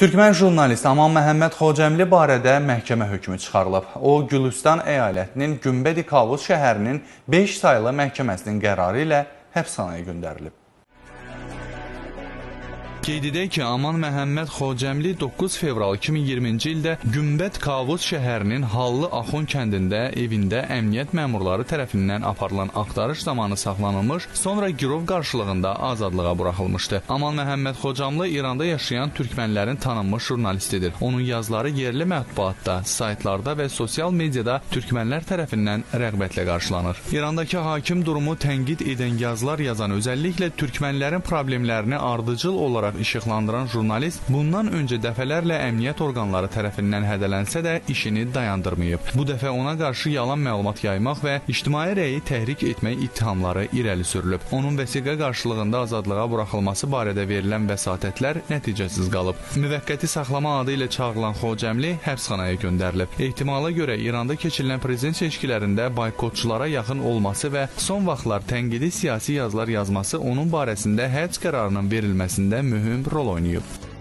Türkmən jurnalist Aman Məhəmməd Xocəmli barədə məhkəmə hökmü çıxarılıb. O, Gülüstan əyalətinin Günbədi Kavuz şəhərinin 5 saylı məhkəməsinin qərarı ilə həbsxanaya göndərilib. Qeyd edək ki, Aman Məhəmməd Xocəmli 9 fevral 2020-ci ildə Günbəd Kavuz şəhərinin Hallı Axun kəndində evində əmniyyət məmurları tərəfindən aparılan axtarış zamanı saxlanılmış, sonra girov qarşılığında azadlığa buraxılmışdı. Aman Məhəmməd Xocəmli İranda yaşayan türkmənlərin tanınmış jurnalistidir. Onun yazıları yerli mətbuatda, saytlarda və sosial mediada türkmənlər tərəfindən rəğbətlə qarşılanır. İrandakı hakim durumu tənqid edən yazılar yazan, özəlliklə türkmənlərin problemlərini ardıcıl olaraq işıqlandıran jurnalist bundan öncə dəfələrlə əmniyyət orqanları tərəfindən hədələnsə də işini dayandırmayıb. Bu dəfə ona qarşı yalan məlumat yaymaq və ictimai rəyi təhrik etmək ittihamları irəli sürülüb. Onun vəsiqə qarşılığında azadlığa buraxılması barədə verilən vəsatətlər nəticəsiz qalıb. Müvəqqəti saxlama adı ilə çağrılan Xocəmli həbsxanaya göndərilib. Ehtimala görə İranda keçirilən prezident seçkilərində boykotçulara yaxın olması və son vaxtlar tənqidi siyasi yazılar yazması onun barəsində həbs qərarının verilməsində mühüm rol oynayıb.